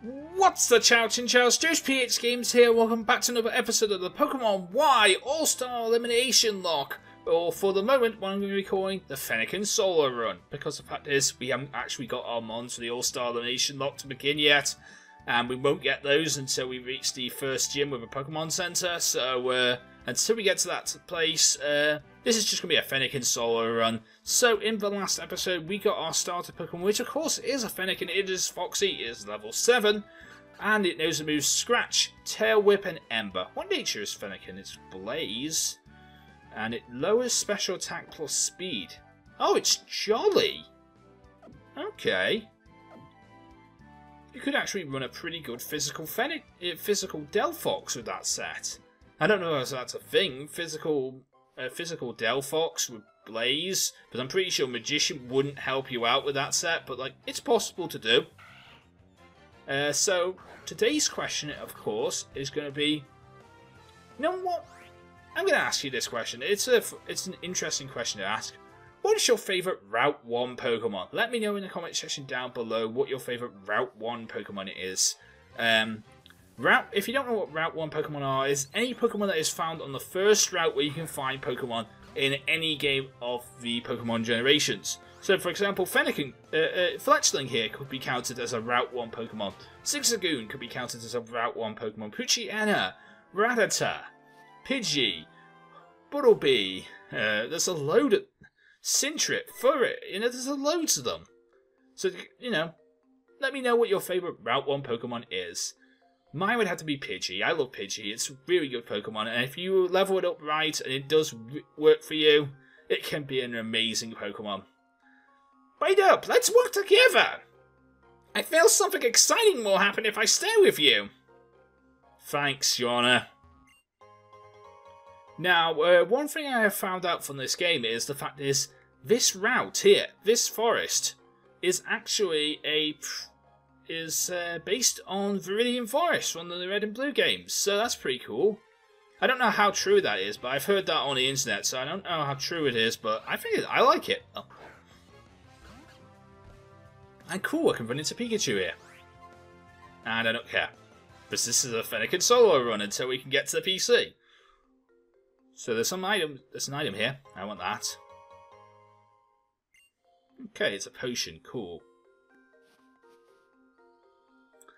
What's the chow, Chinchows? JoesphGames here. Welcome back to another episode of the Pokémon Y All-star Elimination-Locke. Or for the moment, what I'm going to be calling the Fennekin Solo Run. Because the fact is, we haven't actually got our mons for the All-star Elimination-Locke to begin yet. And we won't get those until we reach the first gym with a Pokémon Center. So, until we get to that place, this is just going to be a Fennekin Solo Run. So, in the last episode, we got our starter Pokemon, which of course is a Fennekin. It is Foxy, it is level 7. And it knows the moves Scratch, Tail Whip, and Ember. What nature is Fennekin? It's Blaze. And it lowers special attack plus speed. Oh, it's Jolly! Okay. You could actually run a pretty good physical Delphox with that set. I don't know if that's a thing, physical Delphox with Blaze, but I'm pretty sure Magician wouldn't help you out with that set, but like, it's possible to do. So, today's question, of course, is going to be, you know what? I'm going to ask you this question. It's an interesting question to ask. What is your favourite Route 1 Pokemon? Let me know in the comment section down below what your favourite Route 1 Pokemon is. If you don't know what Route 1 Pokemon are, is any Pokemon that is found on the first route where you can find Pokemon in any game of the Pokemon generations. So, for example, Fletchling here could be counted as a Route 1 Pokemon. Zigzagoon could be counted as a Route 1 Pokemon. Poochyena, Rattata, Pidgey, Buttlebee, there's a load of Sintret, Furret, there's a loads of them. So, let me know what your favourite Route 1 Pokemon is. Mine would have to be Pidgey. I love Pidgey. It's a really good Pokemon, and if you level it up right and it does work for you, it can be an amazing Pokemon. Wait up, let's work together! I feel something exciting will happen if I stay with you. Thanks, Shauna. Now, one thing I have found out from this game is the fact is this route here, this forest, is actually based on Viridian Forest from the Red and Blue games, so that's pretty cool. I don't know how true that is, but I've heard that on the internet, so I don't know how true it is, but I like it. Oh. And cool, I can run into Pikachu here. And I don't care. Because this is a Fennekin Solo Run until we can get to the PC. So there's an item here. I want that. Okay, it's a potion. Cool.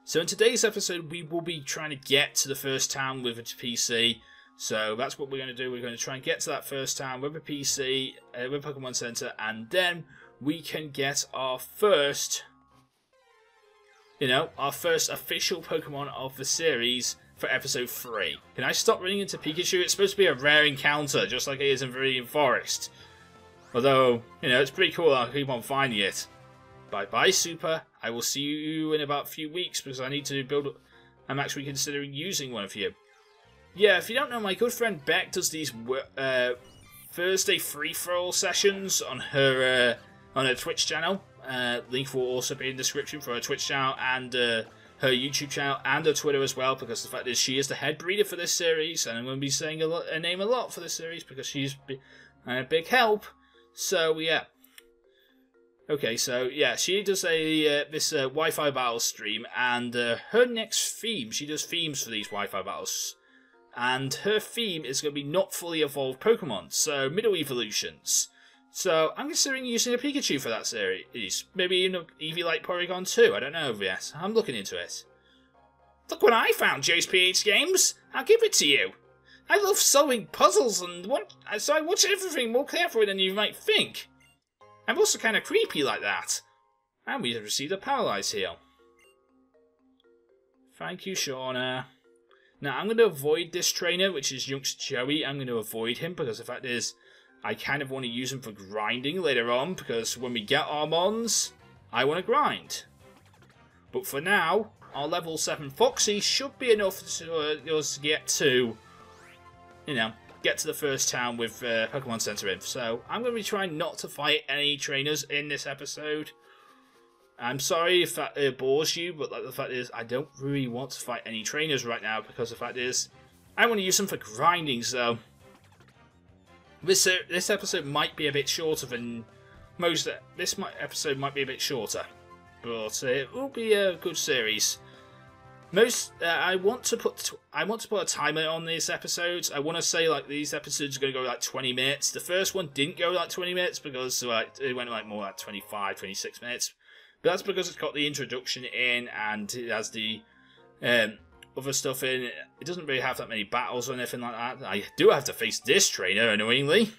So in today's episode, we will be trying to get to the first town with a PC. So that's what we're going to do. We're going to try and get to that first town with a PC, with a Pokemon Center, and then we can get our first, our first official Pokemon of the series for episode 3. Can I stop running into Pikachu? It's supposed to be a rare encounter, just like it is in Viridian Forest. Although, it's pretty cool I'll keep on finding it. Bye-bye, Super. I will see you in about a few weeks because I need to build... I'm actually considering using one of you. Yeah, if you don't know, my good friend Beck does these Thursday free-for-all sessions on her Twitch channel. Link will also be in the description for her Twitch channel and her YouTube channel and her Twitter as well, because the fact is she is the head breeder for this series, and I'm going to be saying her name a lot for this series because she's a big help. So, yeah. Okay, so, yeah, she does this Wi-Fi battle stream, and her next theme, she does themes for these Wi-Fi battles, and her theme is going to be not fully evolved Pokemon, so middle evolutions. So, I'm considering using a Pikachu for that series. Maybe an Eevee-like Porygon too, I don't know yet. I'm looking into it. Look what I found, JoesphGames! I'll give it to you! I love solving puzzles so I watch everything more carefully than you might think. I'm also kind of creepy like that. And we have received a Paralyze Heal. Thank you, Shauna. Now, I'm going to avoid this trainer, which is Youngster Joey. I'm going to avoid him because the fact is, I kind of want to use him for grinding later on, because when we get our mons, I want to grind. But for now, our level 7 Foxy should be enough to us to get to, get to the first town with Pokemon Center in. So I'm going to be trying not to fight any trainers in this episode. I'm sorry if that bores you, but the fact is, I don't really want to fight any trainers right now, because the fact is, I want to use them for grinding, so... This episode might be a bit shorter than most. This episode might be a bit shorter, but it will be a good series. I want to put a timer on these episodes. I want to say like these episodes are going to go like 20 minutes. The first one didn't go like 20 minutes because like it went like more like 25, 26 minutes. But that's because it's got the introduction in and it has the other stuff in. It doesn't really have that many battles or anything like that. I do have to face this trainer, annoyingly.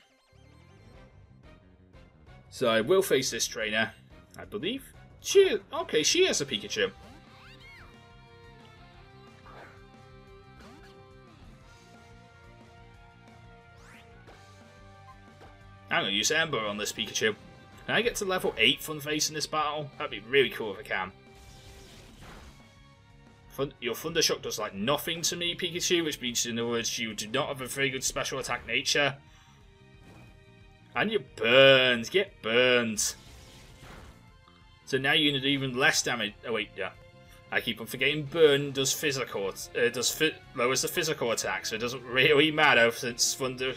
So I will face this trainer, I believe. She has a Pikachu. I'm going to use Ember on this Pikachu. Can I get to level 8 from facing this battle? That'd be really cool if I can. Your Thunder Shock does like nothing to me, Pikachu, which means in other words you do not have a very good special attack nature. And you're burned. Get burned. So now you're going to do even less damage. Oh wait, yeah. I keep on forgetting burn does physical. Lowers the physical attack, so it doesn't really matter since Thunder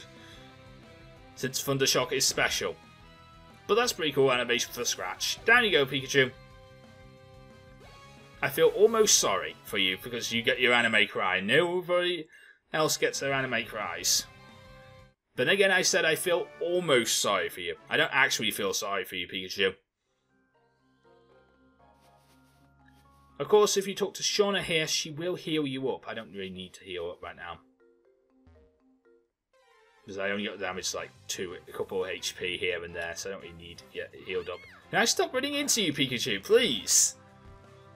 Shock is special. But that's pretty cool animation for Scratch. Down you go, Pikachu. I feel almost sorry for you because you get your anime cry. Nobody else gets their anime cries. But then again, I said I feel almost sorry for you. I don't actually feel sorry for you, Pikachu. Of course, if you talk to Shauna here, she will heal you up. I don't really need to heal up right now. Because I only got damage like a couple of HP here and there, so I don't really need to get healed up. Can I stop running into you, Pikachu, please?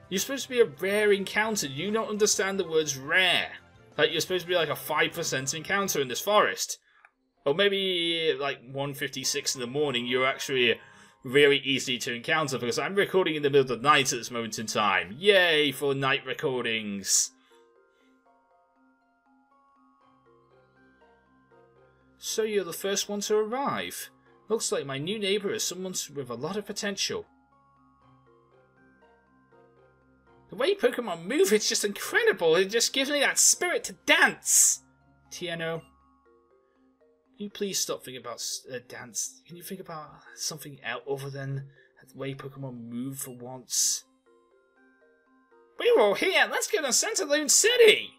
You're supposed to be a rare encounter. Do you not understand the words rare? Like, you're supposed to be like a 5% encounter in this forest. Or maybe like 1:56 in the morning, you're actually really easy to encounter because I'm recording in the middle of the night at this moment in time. Yay for night recordings! So you're the first one to arrive. Looks like my new neighbour is someone with a lot of potential. The way Pokemon move is just incredible. It just gives me that spirit to dance. Tiano, can you please stop thinking about dance? Can you think about something else other than the way Pokemon move for once? We're all here. Let's go to Santaloon City.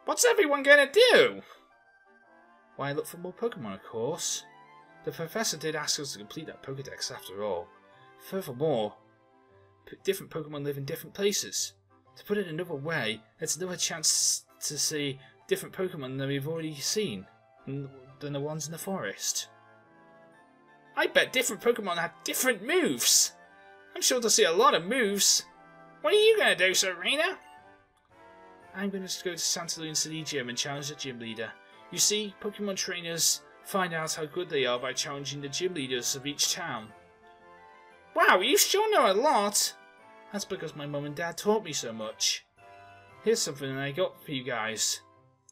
What's everyone gonna do? Why, look for more Pokemon, of course. The Professor did ask us to complete that Pokédex after all. Furthermore, different Pokemon live in different places. To put it another way, it's another chance to see different Pokemon than we've already seen, than the ones in the forest. I bet different Pokemon have different moves! I'm sure to see a lot of moves. What are you gonna do, Serena? I'm going to go to Santaloon City Gym and challenge the gym leader. You see, Pokemon trainers find out how good they are by challenging the gym leaders of each town. Wow, you sure know a lot! That's because my mum and dad taught me so much. Here's something I got for you guys.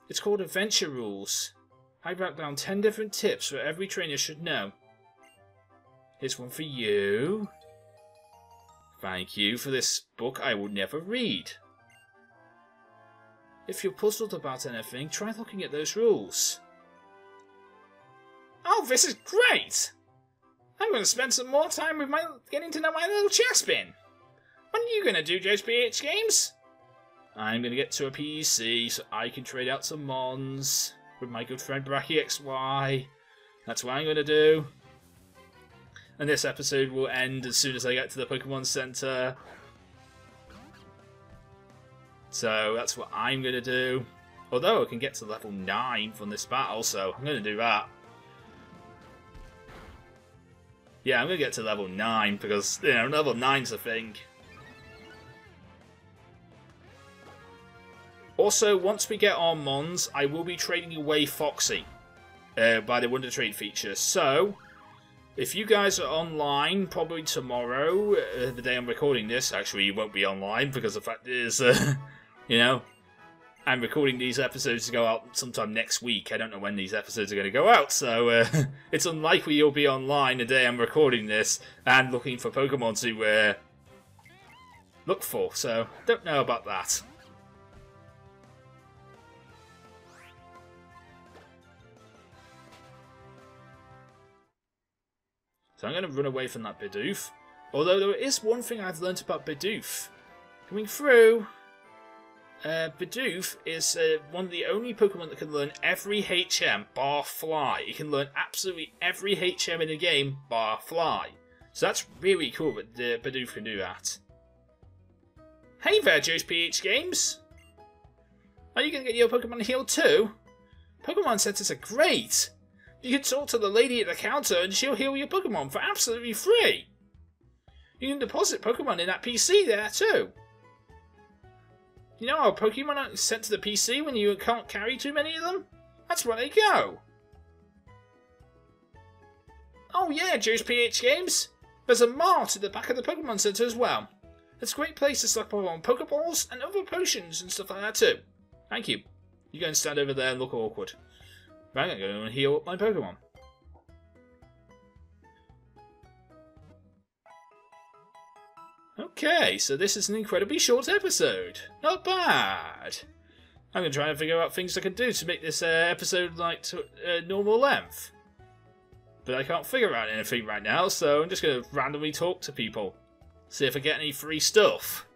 It's called Adventure Rules. I wrote down 10 different tips that every trainer should know. Here's one for you. Thank you for this book I will never read. If you're puzzled about anything, try looking at those rules. Oh, this is great! I'm going to spend some more time with getting to know my little Chespin. What are you going to do, JoesphGames? I'm going to get to a PC so I can trade out some Mons with my good friend Bracky XY. That's what I'm going to do. And this episode will end as soon as I get to the Pokemon Center. So that's what I'm going to do. Although I can get to level 9 from this battle, so I'm going to do that. Yeah, I'm going to get to level 9 because, you know, level 9's a thing. Also, once we get our Mons, I will be trading away Foxy by the Wonder Trade feature. So, if you guys are online, probably tomorrow, the day I'm recording this, actually you won't be online because the fact is, you know, I'm recording these episodes to go out sometime next week. I don't know when these episodes are going to go out, so it's unlikely you'll be online the day I'm recording this and looking for Pokemon to look for, so don't know about that. So I'm going to run away from that Bidoof. Although there is one thing I've learnt about Bidoof. Coming through, Bidoof is one of the only Pokemon that can learn every HM bar Fly. He can learn absolutely every HM in the game bar Fly. So that's really cool that Bidoof can do that. Hey there, JoesphGames! Are you going to get your Pokemon healed too? Pokemon centers are great! You can talk to the lady at the counter and she'll heal your Pokemon for absolutely free! You can deposit Pokemon in that PC there too! You know how Pokemon are sent to the PC when you can't carry too many of them? That's where they go! Oh yeah, JoesphGames! There's a mart at the back of the Pokemon Center as well. It's a great place to stock up on Pokeballs and other potions and stuff like that too. Thank you. You go and stand over there and look awkward. Right, I'm going to heal up my Pokemon. Okay, so this is an incredibly short episode. Not bad. I'm going to try and figure out things I can do to make this episode like normal length. But I can't figure out anything right now, so I'm just going to randomly talk to people. See if I get any free stuff.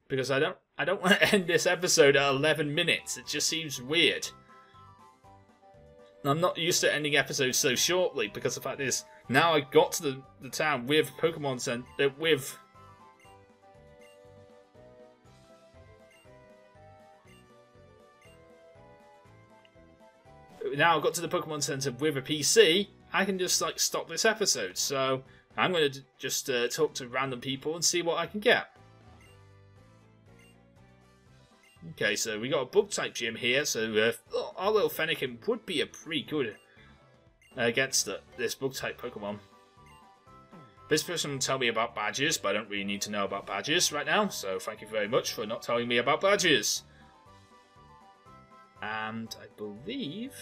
Because I don't want to end this episode at 11 minutes. It just seems weird. And I'm not used to ending episodes so shortly, because the fact is, now I got to the town with Pokemon Center, now I've got to the Pokemon Center with a PC, I can just like stop this episode. So I'm going to just talk to random people and see what I can get. Okay, so we got a bug-type gym here, so our little Fennekin would be a pretty good against this bug-type Pokemon. This person will tell me about badges, but I don't really need to know about badges right now, so thank you very much for not telling me about badges. And I believe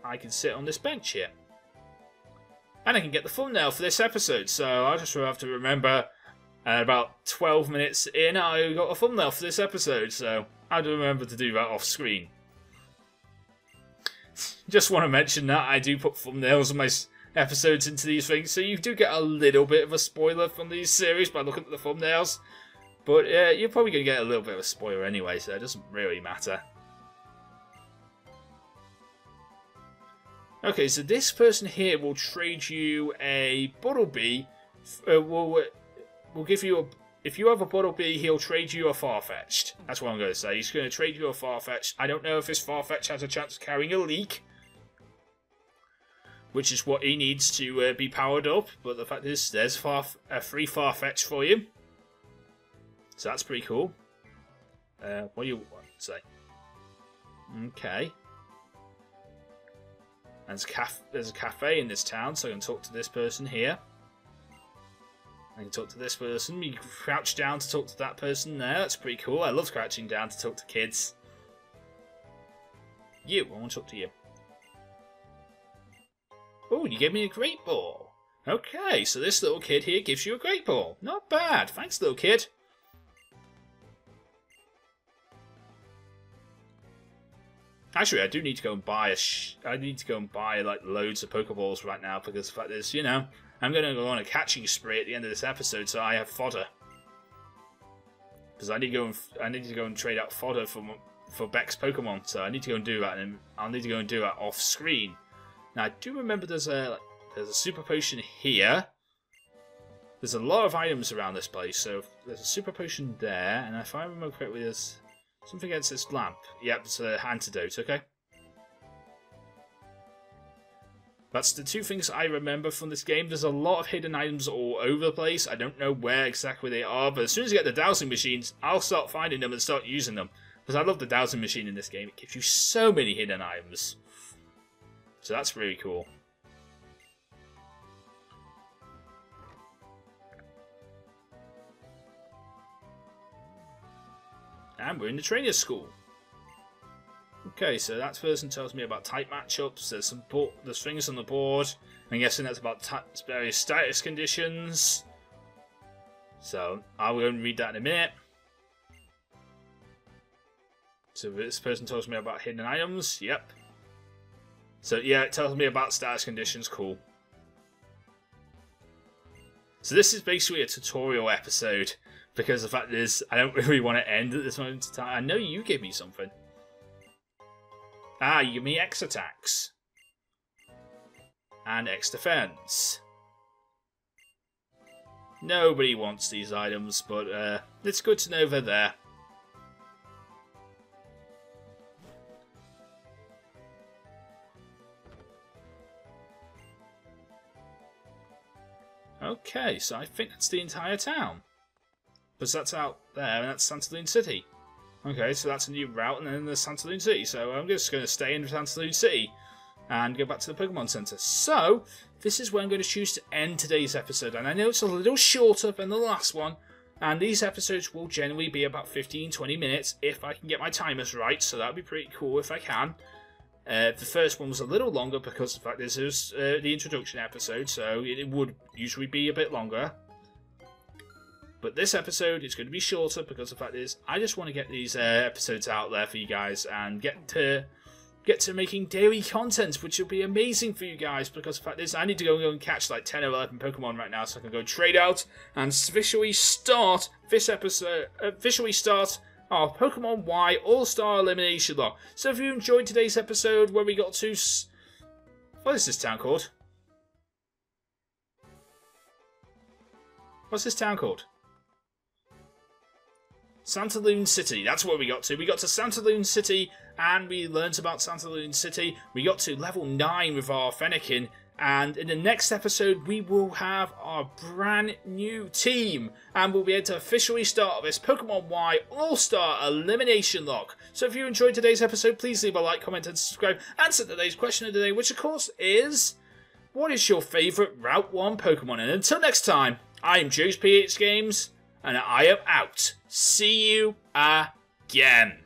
I can sit on this bench here. And I can get the thumbnail for this episode, so I just have to remember... And about 12 minutes in, I got a thumbnail for this episode, so I do remember to do that off screen. Just want to mention that I do put thumbnails of my episodes into these things, so you do get a little bit of a spoiler from these series by looking at the thumbnails. But you're probably going to get a little bit of a spoiler anyway, so it doesn't really matter. Okay, so this person here will trade you a Buttlebee, will give you a... If you have a Buttlebee, he'll trade you a Farfetch'd. That's what I'm going to say. He's going to trade you a Farfetch'd. I don't know if this Farfetch'd has a chance of carrying a leak, which is what he needs to be powered up. But the fact is, there's a free Farfetch'd for you. So that's pretty cool. What do you want to say? Okay. And there's a cafe in this town, so I can talk to this person here. I can talk to this person. You can crouch down to talk to that person there. That's pretty cool. I love crouching down to talk to kids. I want to talk to you. Oh, you gave me a great ball. Okay, so this little kid here gives you a great ball. Not bad. Thanks, little kid. Actually, I do need to go and buy like loads of Pokeballs right now, because the fact is, you know, I'm going to go on a catching spree at the end of this episode, so I have fodder. Because I need to go and trade out fodder for Beck's Pokemon, so I need to go and do that, and I'll need to go and do that off screen. Now I do remember there's a super potion here. There's a lot of items around this place, so there's a super potion there, and if I remember correctly, there's something against this lamp. Yep, it's an antidote. Okay. That's the two things I remember from this game. There's a lot of hidden items all over the place. I don't know where exactly they are, but as soon as I get the dowsing machines, I'll start finding them and start using them. Because I love the dowsing machine in this game. It gives you so many hidden items. So that's really cool. And we're in the trainer's school. Okay, so that person tells me about type matchups. There's things on the board. I'm guessing that's about various status conditions. So I'll go and read that in a minute. So this person tells me about hidden items. Yep. So yeah, it tells me about status conditions. Cool. So this is basically a tutorial episode, because the fact is, I don't really want to end at this moment in time. I know you gave me something. Ah, you give me X attacks. And X defense. Nobody wants these items, but it's good to know they're there. Okay, so I think that's the entire town. Because that's out there, and that's Santaloon City. Okay, so that's a new route, and then there's Santaloon City. So I'm just going to stay in Santaloon City and go back to the Pokemon Center. So, this is where I'm going to choose to end today's episode. And I know it's a little shorter than the last one, and these episodes will generally be about 15-20 minutes if I can get my timers right, so that would be pretty cool if I can. The first one was a little longer because the fact this is the introduction episode, so it would usually be a bit longer. But this episode is going to be shorter because the fact is I just want to get these episodes out there for you guys and get to making daily content, which will be amazing for you guys, because the fact is I need to go and catch like 10 or 11 Pokemon right now so I can go trade out and officially start this episode, our Pokemon Y All-star Elimination-Locke. So if you enjoyed today's episode where we got to... What is this town called? What's this town called? Santaloon City, that's where we got to. We got to Santaloon City and we learnt about Santaloon City. We got to level 9 with our Fennekin. And in the next episode, we will have our brand new team. And we'll be able to officially start this Pokemon Y All-Star Elimination-Locke. So if you enjoyed today's episode, please leave a like, comment, and subscribe. Answer today's question of the day, which of course is... What is your favourite Route 1 Pokemon? And until next time, I am JoesphGames, and I am out. See you again.